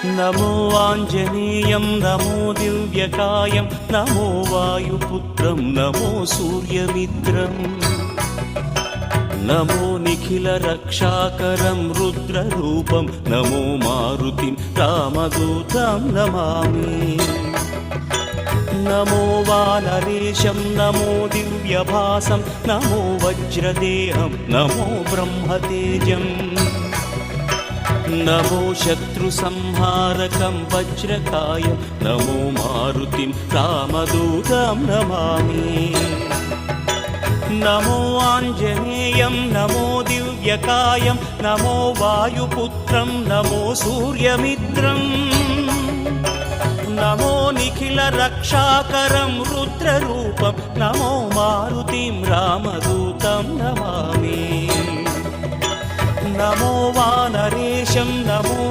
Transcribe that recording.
नमो आञ्जनेयं नमो दिव्यकायं नमो वायुपुत्रं नमो सूर्यमित्रम् नमो निखिलरक्षाकरं रुद्ररूपं नमो मारुतिं रामदूतं Namami नमो वानरेशं नमो दिव्यभासं नमो वज्रदेहं नमो ब्रह्मतेजम् नमो शत्रुसंहारकं वज्रकायं नमो मारुतिं रामदूतं Namami नमो आञ्जनेयं नमो दिव्यकायं नमो वायुपुत्रं नमो सूर्यमित्रम् नमो निखिलरक्षाकरं रुद्ररूपं नमो मारुतिं रामदूतं Namami नमो वानरेशं नमो